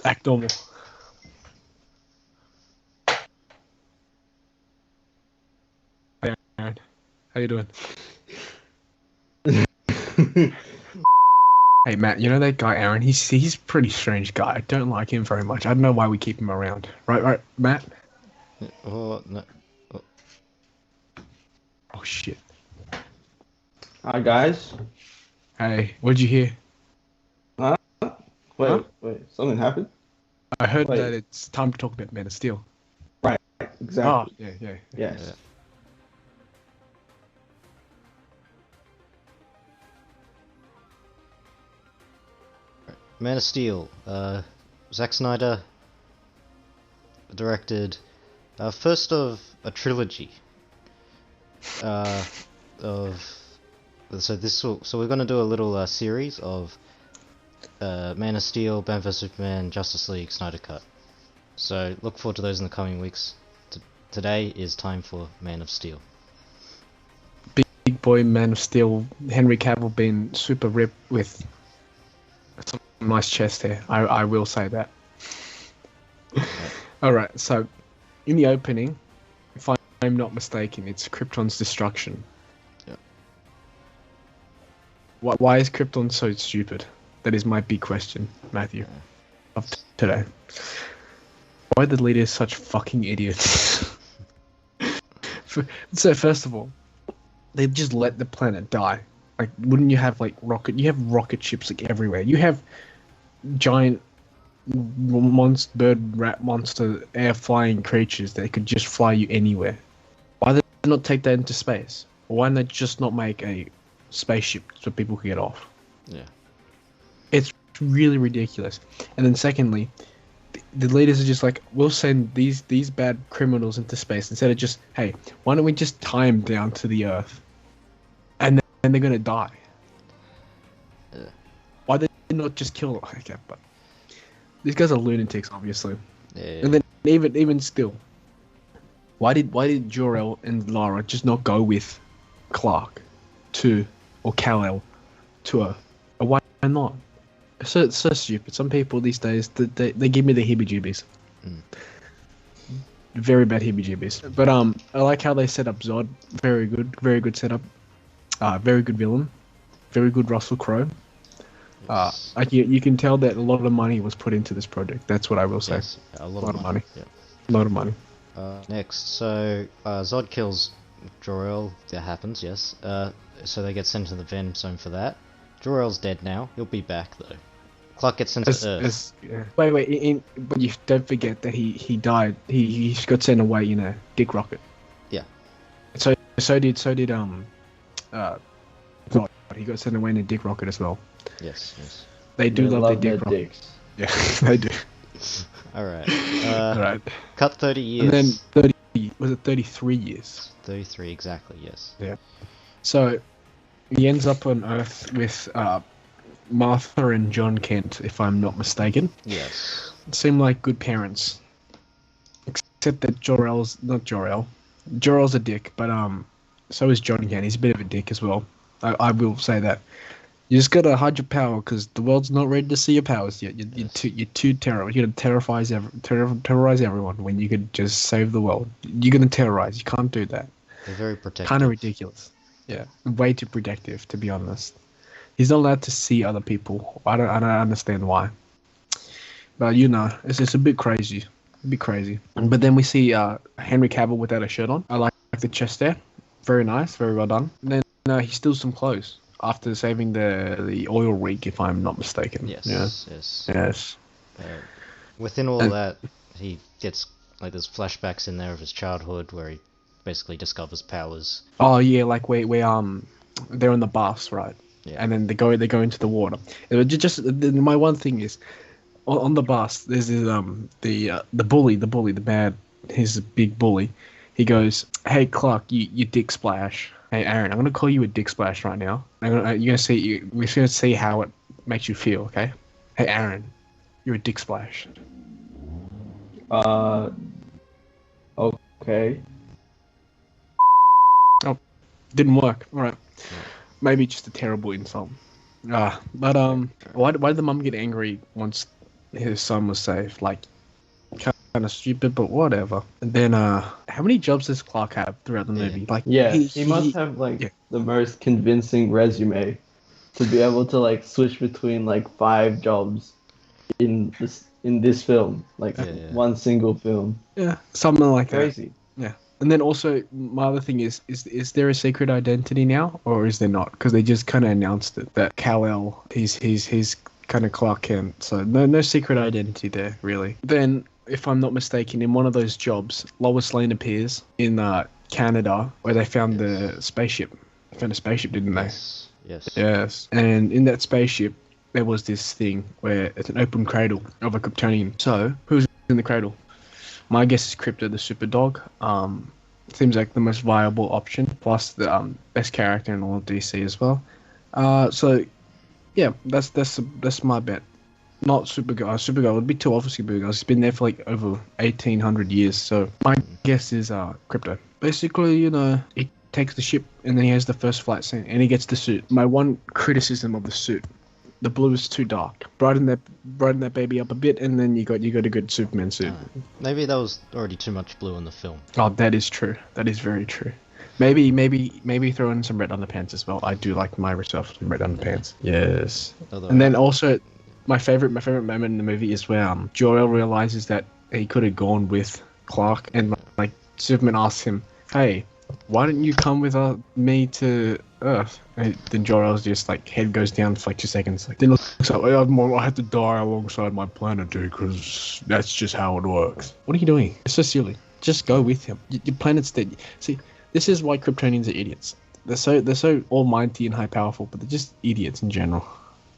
Act normal. Hey, Aaron. How you doing? Hey, Matt, you know that guy Aaron? He's a pretty strange guy. I don't like him very much. I don't know why we keep him around. Right, Matt? Oh, no. Oh, Oh, shit. Hi guys. Hey, what'd you hear? Huh? Wait, Huh? wait. Something happened? I heard Wait. that it's time to talk about Man of Steel. Right. Oh, Exactly. yeah. Yes. yeah. Man of Steel. Zack Snyder directed first of a trilogy. So we're gonna do a little series of Man of Steel, Batman vs Superman, Justice League, Snyder Cut. So look forward to those in the coming weeks. Today is time for Man of Steel. Big boy Man of Steel, Henry Cavill being super ripped with some nice chest hair. I will say that. Alright, so in the opening, if I'm not mistaken, it's Krypton's destruction. Yep. Why is Krypton so stupid? That is my big question, Matthew, of today. Why are the leaders such fucking idiots? So first of all, they just let the planet die. Like, wouldn't you have you have rocket ships like everywhere. You have giant bird, rat monster, air flying creatures that could just fly you anywhere. Why did they not take that into space? Or why don't they just not make a spaceship so people can get off? Yeah. It's really ridiculous. And then secondly, the leaders are just like, we'll send these bad criminals into space instead of just, hey, why don't we just tie them down to the Earth, and then they're gonna die. Why they not just kill them? Okay, but these guys are lunatics, obviously. Yeah. And then even still, why did Jor-El and Lara just not go with Clark or Kal-El to Earth? Or why not? It's so stupid. Some people these days, they give me the heebie-jeebies. Very bad heebie-jeebies. But I like how they set up Zod. Very good setup. Very good villain. Very good Russell Crowe. Yes. Like you can tell that a lot of money was put into this project. That's what I will say. Yes, a lot of money. Yeah. A lot of money. Next, so Zod kills Jor-El. That happens, yes. So they get sent to the Venom Zone for that. Jor-El's dead now. He'll be back though. Clark gets sent to Earth. Yeah. Wait, but you don't forget that he died. He got sent away in a dick rocket. Yeah. So did God. He got sent away in a dick rocket as well. Yes. They do love their dick rockets. Yeah, they do. Alright. Alright. Cut 30 years. And then 33 years? 33, exactly, yes. Yeah. So he ends up on Earth with Martha and John Kent, if I'm not mistaken. Yes. Seem like good parents. Except that Jor-El's not Jor-El. Jor-El's a dick, but so is John Kent. He's a bit of a dick as well. I will say that. You just gotta hide your power because the world's not ready to see your powers yet. You're too terrible. You're gonna terrorize everyone when you could just save the world. You're gonna terrorize. You can't do that. They're very protective. Kind of ridiculous. Yeah, way too protective, to be honest. He's not allowed to see other people. I don't understand why. But it's a bit crazy. But then we see Henry Cavill without a shirt on. I like the chest there. Very nice. Very well done. And then he steals some clothes after saving the oil rig, if I'm not mistaken. Yes. Within all that, he gets there's flashbacks in there of his childhood where he basically discovers powers. Oh yeah, like we they're on the bus, right? Yeah. And then they go into the water. My one thing is on the bus. There's the bully, the bad. He's a big bully. He goes, "Hey Clark, you dick splash. Hey Aaron, I'm gonna call you a dick splash right now. We're gonna see how it makes you feel, okay? Hey Aaron, you're a dick splash." Okay. Oh, didn't work. All right, maybe just a terrible insult. But why did the mum get angry once his son was saved. Like, kind of stupid, but whatever. And then, how many jobs does Clark have throughout the Yeah. movie? Like, Yeah, he must have yeah. the most convincing resume to be able to like switch between like 5 jobs in this film, like Yeah. one single film. Yeah, something like that. Crazy. Yeah. And then also, my other thing is there a secret identity now, or is there not? Because they just kind of announced it that Kal-El, he's kind of Clark Kent, so no secret identity there really. Then, if I'm not mistaken, in one of those jobs, Lois Lane appears in Canada, where they found the spaceship. They found a spaceship, didn't they? Yes. Yes. And in that spaceship, there was this thing where it's an open cradle of a Kryptonian. So, who's in the cradle? My guess is Crypto the Super Dog. Seems like the most viable option, plus the best character in all of DC as well. So, yeah, that's my bet. Not Supergirl. Supergirl would be too old for Supergirl. He's been there for like over 1,800 years. So my guess is Crypto. Basically, he takes the ship and then he has the first flight scene and he gets the suit. My one criticism of the suit: the blue is too dark. Brighten that baby up a bit, and then you got a good Superman suit. Maybe that was already too much blue in the film. Oh, that is true. That is very true. Maybe throw in some red underpants as well. I do like myself some red underpants. Yes. And then also, my favorite moment in the movie is where Jor-El realizes that he could have gone with Clark, and like Superman asks him, "Hey, why didn't you come with me to Earth?" And then Jor-El's just like head goes down for like 2 seconds. Like, then looks like, I had to die alongside my planet, dude, because that's just how it works. What are you doing? It's so silly. Just go with him. Your planet's dead. See, this is why Kryptonians are idiots. They're so almighty and high powerful, but they're just idiots in general.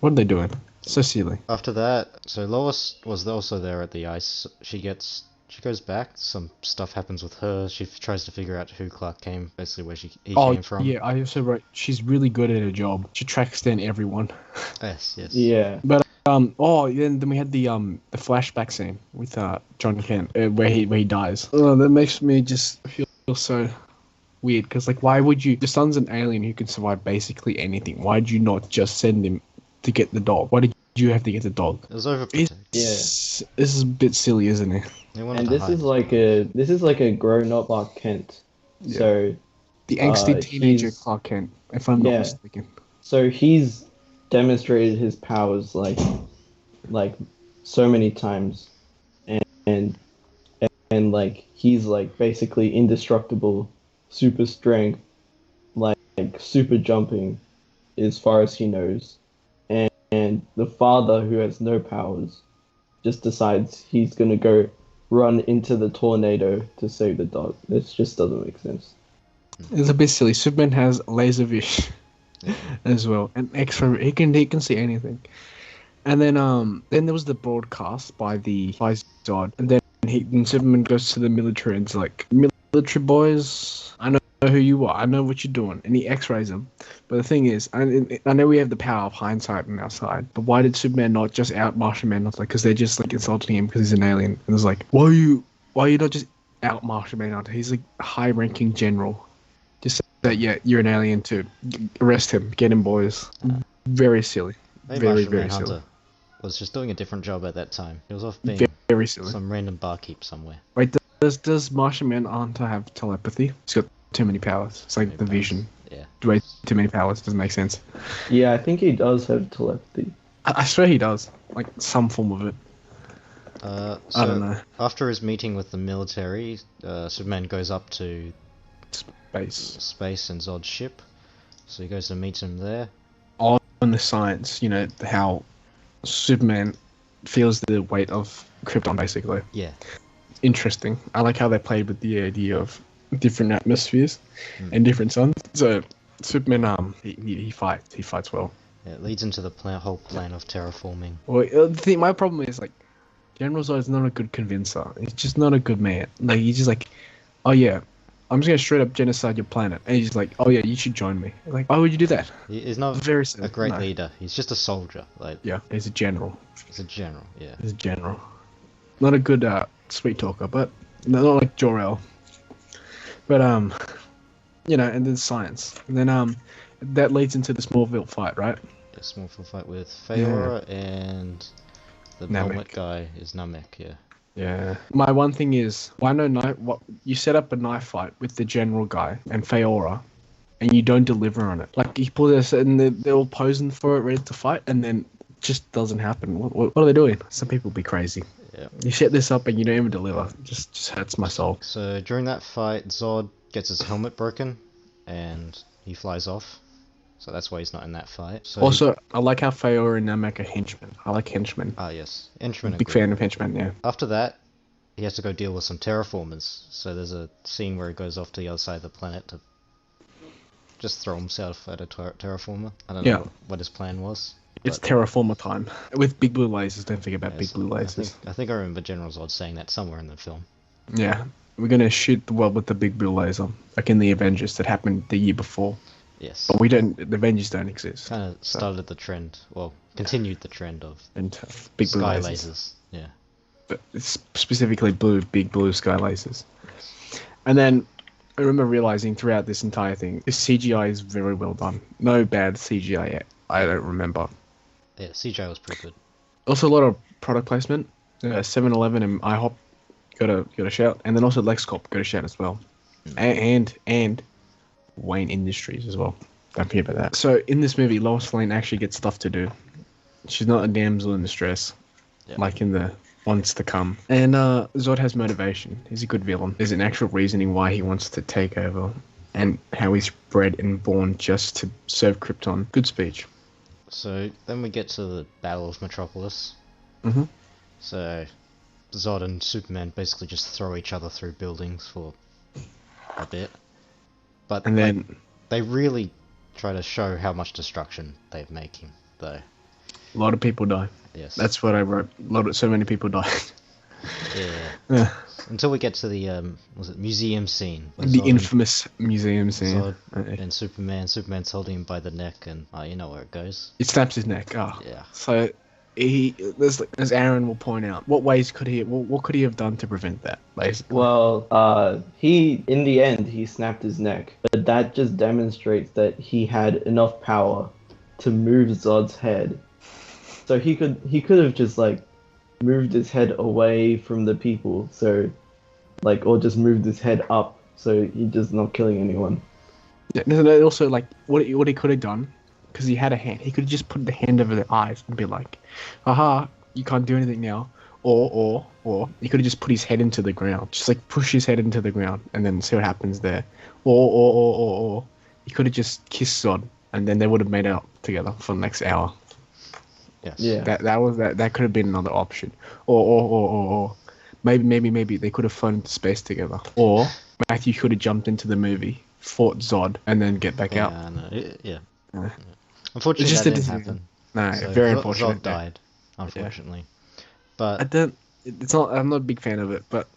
What are they doing? So silly. After that, so Lois was also there at the ice. She goes back. Some stuff happens with her. She tries to figure out who Clark came, basically where he came from. Yeah, I also wrote she's really good at her job. She tracks down everyone. Yes. Yeah. But then we had the flashback scene with John Kent where he dies. Oh, that makes me just feel so weird, because like, why would you? The son's an alien who can survive basically anything. Why did you not just send him to get the dog? Why did you have to get the dog? It was overprotective. This is a bit silly, isn't it? And this is like a grown-up Clark Kent. Yeah. So the angsty teenager he's- Clark Kent, if I'm not mistaken. so he's demonstrated his powers like so many times, and like he's like basically indestructible, super strength, like super jumping, as far as he knows. And the father, who has no powers, just decides he's gonna go run into the tornado to save the dog. This just doesn't make sense. It's a bit silly. Superman has laser vision as well, and X-ray. He can see anything. And then there was the broadcast by Zod, and then Superman goes to the military and it's like, "Military boys, I know who you are. I know what you're doing," and he X-rays them. But the thing is, I know we have the power of hindsight on our side, but why did Superman not just out Martian Manhunter? Like, because they're just like insulting him because he's an alien, and it's like, why are you not just out Martian Manhunter? He's like a high-ranking general. Just say that, yeah, you're an alien too. Arrest him, get him, boys. Very silly. Maybe Very Martian very Manhunter silly. was just doing a different job at that time. He was off being Very silly. some random barkeep somewhere. Wait, does Martian Manhunter have telepathy? He's got too many powers. It's like Many the powers. Vision. Yeah. Way too many powers. Doesn't make sense. Yeah, I think he does have telepathy. I swear he does. Like some form of it. So I don't know. after his meeting with the military, Superman goes up to Space. and Zod's ship. So he goes to meet him there. On the science, how Superman feels the weight of Krypton, basically. Yeah. Interesting. I like how they played with the idea of different atmospheres and different suns. So Superman, he fights well. Yeah, it leads into the whole plan of terraforming. Well, my problem is like, General Zod is not a good convincer. He's just not a good man. Like, he's just like, oh yeah, I'm just gonna straight up genocide your planet, and he's like, oh yeah, you should join me. Like, why would you do that? He's not Very a great leader. He's just a soldier. Like, Yeah, he's a general. he's a general. Yeah. He's a general. Not a good sweet talker, but not like Jor-El. But and then science, and then that leads into the Smallville fight, right? A small fight with Feora and The Namek. helmet guy is Namek, yeah. Yeah. My one thing is, why no knife? What you set up a knife fight with the general guy and Feora, and you don't deliver on it. Like you put this, and they're all posing for it, ready to fight, and then it just doesn't happen. What are they doing? Some people be crazy. Yeah. You set this up and you don't even deliver. It just hurts my soul. So during that fight, Zod gets his helmet broken, and he flies off. So that's why he's not in that fight. So Also, I like how Feora and Namek are henchmen. I like henchmen. yes, henchmen. Big fan of henchmen. Yeah. After that, he has to go deal with some terraformers. So there's a scene where he goes off to the other side of the planet to just throw himself at a terraformer. I don't know what his plan was. It's terraformer time with big blue lasers. Don't forget about Yeah, big blue lasers. I think I remember General Zod saying that somewhere in the film. Yeah, we're gonna shoot the world with the big blue laser, like in the Avengers that happened the year before. Yes. But we don't. The Avengers don't exist. Kind of started the trend. Well, continued the trend of And big blue sky lasers. lasers. Yeah. But it's specifically big blue sky lasers. And then I remember realizing throughout this entire thing, this CGI is very well done. No bad CGI yet. I don't remember. Yeah, CGI was pretty good. Also, a lot of product placement. 7-Eleven and IHOP got a shout, and then also LexCorp got a shout as well, and Wayne Industries as well. Don't forget about that. So in this movie, Lois Lane actually gets stuff to do. She's not a damsel in distress, like in the ones to come. And Zod has motivation. He's a good villain. There's an actual reasoning why he wants to take over, and how he's bred and born just to serve Krypton. Good speech. So then we get to the Battle of Metropolis. Mhm. So Zod and Superman basically just throw each other through buildings for a bit. But And then they really try to show how much destruction they're making, though. a lot of people die. Yes. That's what I wrote. So many people died. Yeah. Until we get to the was it museum scene? where The Zod infamous museum scene. Zod and Superman's holding him by the neck, and you know where it goes. It snaps his neck. Oh. Yeah. So as Aaron will point out, what could he have done to prevent that? Basically. Well, he in the end he snapped his neck, but that just demonstrates that he had enough power to move Zod's head. So he could have just like moved his head away from the people, so like, or just moved his head up, so he's just not killing anyone. Yeah, no, also, like, what he could have done, because he had a hand, he could have just put the hand over the eyes and be like, "Aha, you can't do anything now." Or he could have just put his head into the ground, just like push his head into the ground, and then see what happens there. Or he could have just kissed Zod, and then they would have made out together for the next hour. Yes. Yeah. That could have been another option. Or maybe they could have flown into space together. Or Matthew could have jumped into the movie, fought Zod, and then get back out. Yeah. Uh, Unfortunately, It's just that a didn't decision. happen. No, So very unfortunate. Zod died, unfortunately. I But don't. It's not. I'm not a big fan of it, but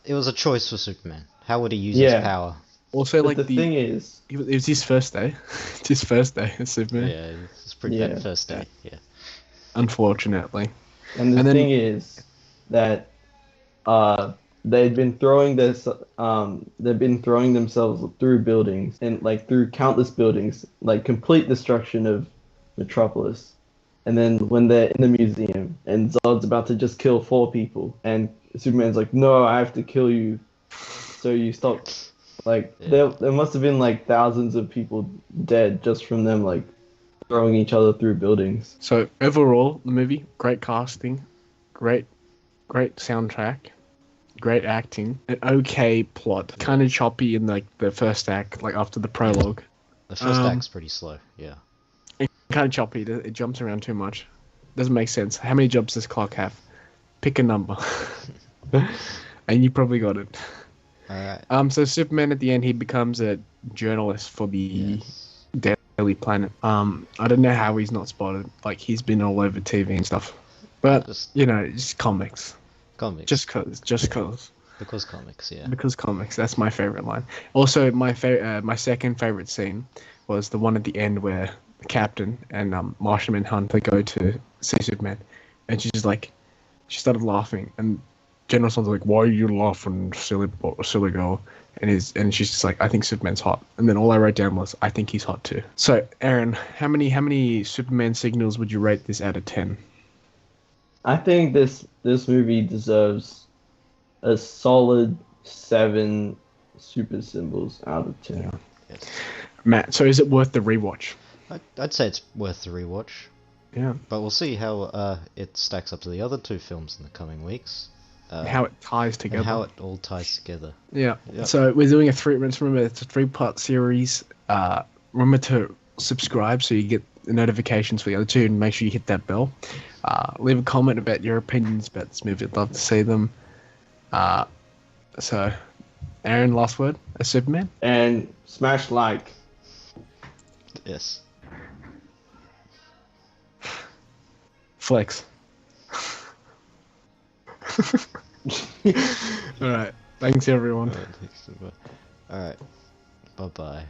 it was a choice for Superman. How would he use Yeah. his power? also But like the thing is, it was his first day. It's his first day as Superman. Yeah, it's pretty Yeah. bad first day. Yeah. Unfortunately. and the And then- thing is that they've been throwing themselves through buildings, and like through countless buildings, like complete destruction of Metropolis. And then when they're in the museum and Zod's about to just kill 4 people, and Superman's like, "No, I have to kill you, so you stop." Like there must have been like thousands of people dead just from them like throwing each other through buildings. So overall, the movie, great casting, great soundtrack, great acting, an okay plot. Kind of choppy in like the first act, like after the prologue. The first act's pretty slow. Yeah. Kind of choppy. It jumps around too much. Doesn't make sense. How many jobs does clock have? Pick a number, and you probably got it. Alright. So Superman at the end, he becomes a journalist for the Daily Planet. I don't know how he's not spotted. Like he's been all over TV and stuff, but Just just comics. comics. Just cause. because comics. Yeah. Because comics. That's my favorite line. Also, my second favorite scene was the one at the end where the Captain and Martian Manhunter go to see Superman, and she started laughing, and General Sun's like, "Why are you laughing, silly girl?" And she's just like, "I think Superman's hot." And then all I wrote down was, "I think he's hot too." So, Aaron, how many Superman signals would you rate this out of 10? I think this movie deserves a solid 7 super symbols out of 10. Yeah. Yes. Matt, so is it worth the rewatch? I'd say it's worth the rewatch, Yeah. but we'll see how it stacks up to the other two films in the coming weeks. How it ties together. And how it all ties together. Yeah. Yep. So we're doing remember, it's a 3-part series. Remember to subscribe so you get the notifications for the other two, and make sure you hit that bell. Leave a comment about your opinions about this movie. I'd love to see them. So, Aaron, last word as Superman? And smash like. Yes. Flex. Alright. Thanks, everyone. Alright. Bye bye.